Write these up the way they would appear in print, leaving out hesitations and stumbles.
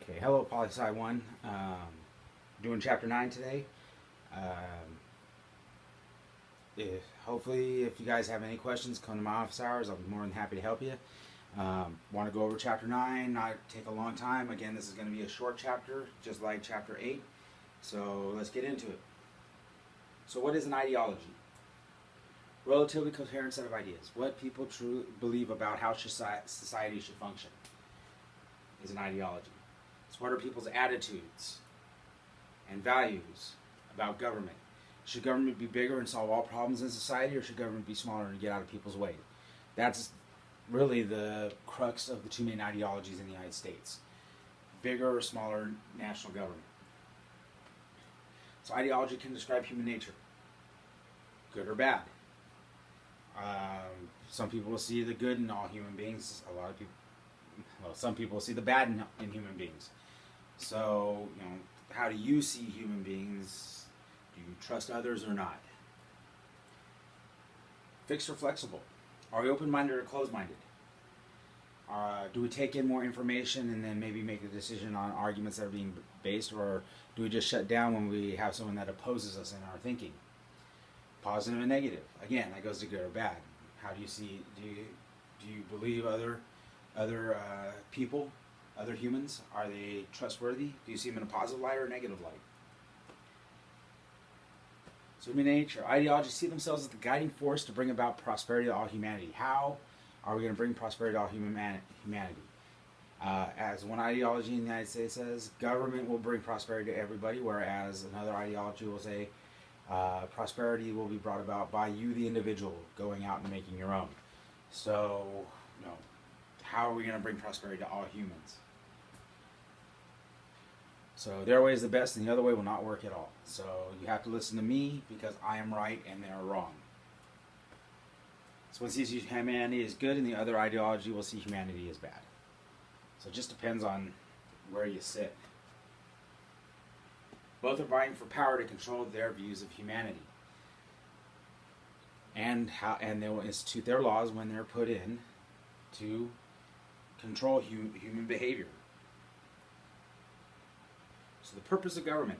Okay, hello, POLSCI001. Doing Chapter 9 today. Um, hopefully, if you guys have any questions, come to my office hours. I'll be more than happy to help you. Want to go over Chapter 9, not take a long time. Again, this is going to be a short chapter, just like Chapter 8. So let's get into it. So what is an ideology? Relatively coherent set of ideas. What people truly believe about how society should function is an ideology. So what are people's attitudes and values about government? Should government be bigger and solve all problems in society, or should government be smaller and get out of people's way? That's really the crux of the two main ideologies in the United States. Bigger or smaller national government. So ideology can describe human nature. Good or bad. Some people will see the good in all human beings. Some people will see the bad in human beings. So, how do you see human beings? Do you trust others or not? Fixed or flexible? Are we open-minded or closed-minded? Do we take in more information and then maybe make a decision on arguments that are being based, or do we just shut down when we have someone that opposes us in our thinking? Positive and negative. Again, that goes to good or bad. How do you see? Do you believe other people, other humans? Are they trustworthy? Do you see them in a positive light or a negative light? So human nature. Ideologies see themselves as the guiding force to bring about prosperity to all humanity. How are we going to bring prosperity to all humanity? As one ideology in the United States says, government will bring prosperity to everybody, whereas another ideology will say prosperity will be brought about by you, the individual, going out and making your own. So, how are we going to bring prosperity to all humans? So their way is the best and the other way will not work at all. So you have to listen to me because I am right and they're wrong. So one sees humanity as good and the other ideology will see humanity as bad. So it just depends on where you sit. Both are vying for power to control their views of humanity. And they will institute their laws when they're put in to control human behavior. So the purpose of government.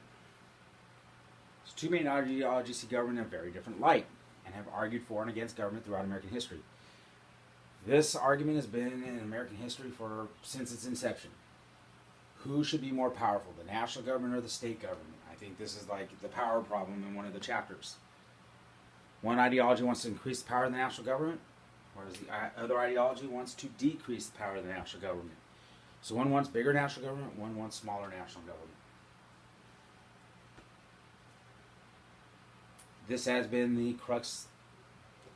So two main ideologies see government in a very different light and have argued for and against government throughout American history. This argument has been in American history since its inception. Who should be more powerful, the national government or the state government? I think this is like the power problem in one of the chapters. One ideology wants to increase the power of the national government, whereas the other ideology wants to decrease the power of the national government. So one wants bigger national government, one wants smaller national government. This has been the crux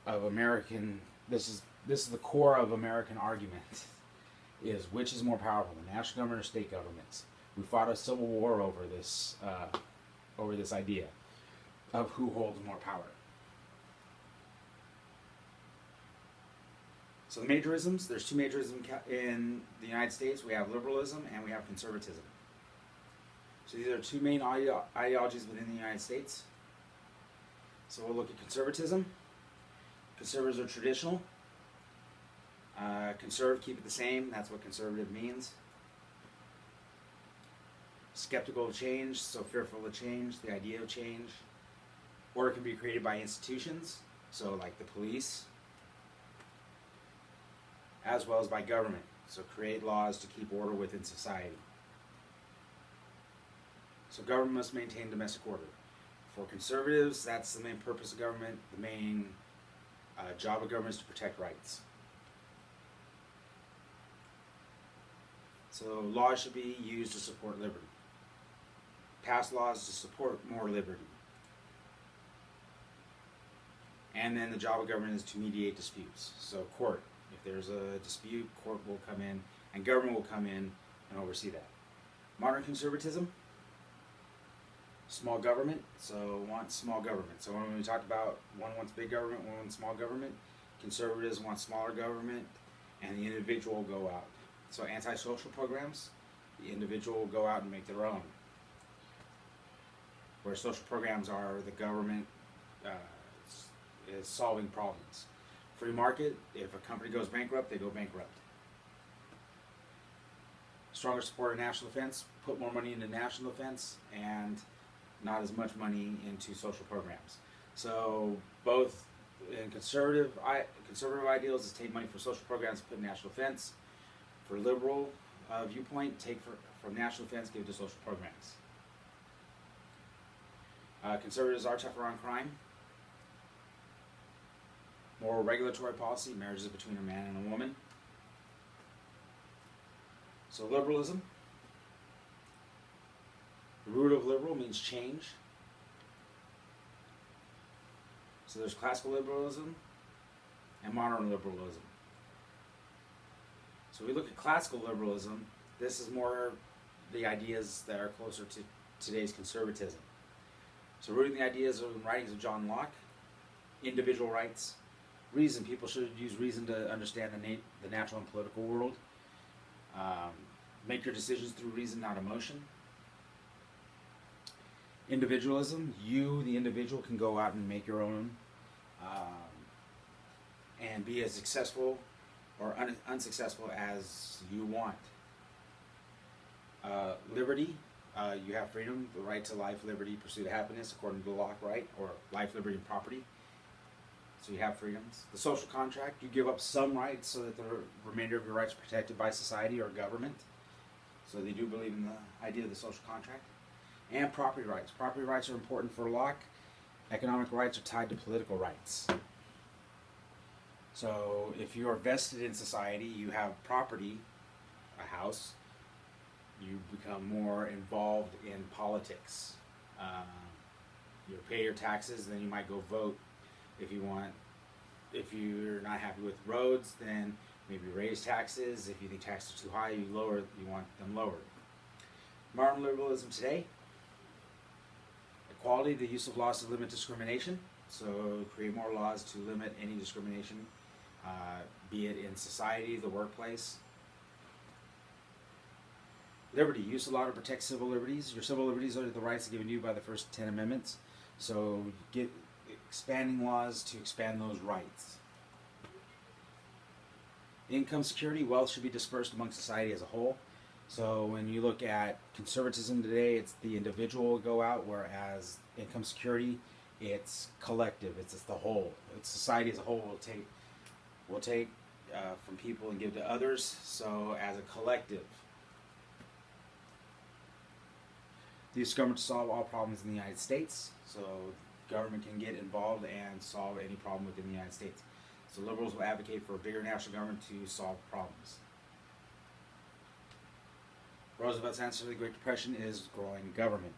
of American. This is the core of American argument. Is which is more powerful, the national government or state governments? We fought a civil war over this idea of who holds more power. So the majorisms, there's two majorisms in the United States. We have liberalism and we have conservatism. So these are two main ideologies within the United States. So we'll look at conservatism. Conservatives are traditional. Conserve, keep it the same. That's what conservative means. Skeptical of change, so fearful of change, the idea of change. Order can be created by institutions, so like the police, as well as by government. So create laws to keep order within society. So government must maintain domestic order. For conservatives, that's the main purpose of government. The main job of government is to protect rights. So laws should be used to support liberty. Pass laws to support more liberty. And then the job of government is to mediate disputes. So court, if there's a dispute, court will come in and government will come in and oversee that. Modern conservatism, small government, so wants small government. So when we talk about one wants big government, one wants small government, conservatives want smaller government, and the individual will go out. So anti-social programs, the individual will go out and make their own. Where social programs are the government is solving problems. Free market, if a company goes bankrupt, they go bankrupt. stronger support of national defense, put more money into national defense, and not as much money into social programs. So both in conservative ideals is take money for social programs, put in national defense. For liberal viewpoint, take from national defense, give to social programs. Conservatives are tougher on crime. Moral regulatory policy, marriages between a man and a woman. So liberalism. The root of liberal means change. So there's classical liberalism and modern liberalism. So we look at classical liberalism, this is more the ideas that are closer to today's conservatism. So rooting the ideas of the writings of John Locke, individual rights, reason, people should use reason to understand the natural and political world. Make your decisions through reason, not emotion. Individualism, you, the individual, can go out and make your own and be as successful or unsuccessful as you want. Liberty, you have freedom, the right to life, liberty, pursuit of happiness, according to the Locke, right? Or life, liberty, and property. So you have freedoms. The social contract, you give up some rights so that the remainder of your rights are protected by society or government. So they do believe in the idea of the social contract. And property rights. Property rights are important for Locke. Economic rights are tied to political rights. So if you are vested in society, you have property, a house, you become more involved in politics. You pay your taxes, then you might go vote if you want. If you're not happy with roads, then maybe raise taxes. If you think taxes are too high, you want them lowered. Modern liberalism today. Equality, the use of laws to limit discrimination. So create more laws to limit any discrimination, be it in society, the workplace. Liberty, use of law to protect civil liberties. Your civil liberties are the rights given to you by the first 10 amendments. So get expanding laws to expand those rights. Income security, wealth should be dispersed among society as a whole. So when you look at conservatism today, it's the individual go out, whereas income security, it's collective, it's the whole. It's society as a whole will take from people and give to others. So as a collective, the use of government to solve all problems in the United States. So government can get involved and solve any problem within the United States. So liberals will advocate for a bigger national government to solve problems. Roosevelt's answer to the Great Depression is growing government.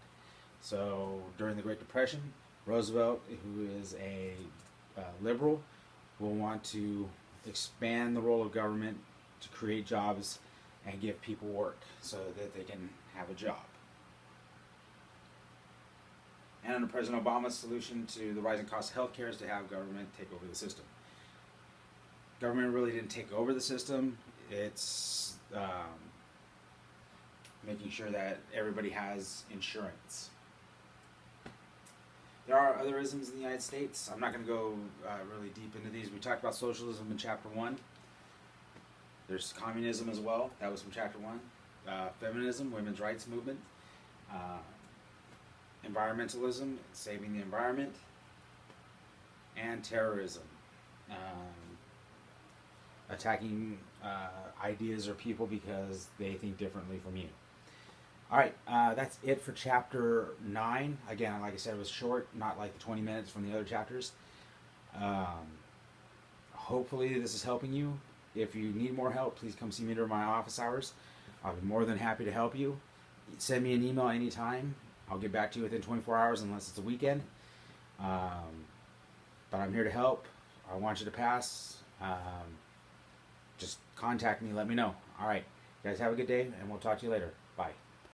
So during the Great Depression, Roosevelt, who is a liberal, will want to expand the role of government to create jobs and give people work so that they can have a job. And under President Obama's solution to the rising cost of healthcare is to have government take over the system. Government really didn't take over the system. It's making sure that everybody has insurance. There are other isms in the United States. I'm not going to go really deep into these. We talked about socialism in Chapter 1. There's communism as well. That was from Chapter 1. Feminism, women's rights movement. Environmentalism, saving the environment. And terrorism. Attacking ideas or people because they think differently from you. Alright, that's it for Chapter 9. Again, like I said, it was short, not like the 20 minutes from the other chapters. Hopefully this is helping you. If you need more help, please come see me during my office hours. I'll be more than happy to help you. Send me an email anytime. I'll get back to you within 24 hours unless it's a weekend. But I'm here to help. I want you to pass. Just contact me, let me know. Alright, guys, have a good day, and we'll talk to you later. Bye.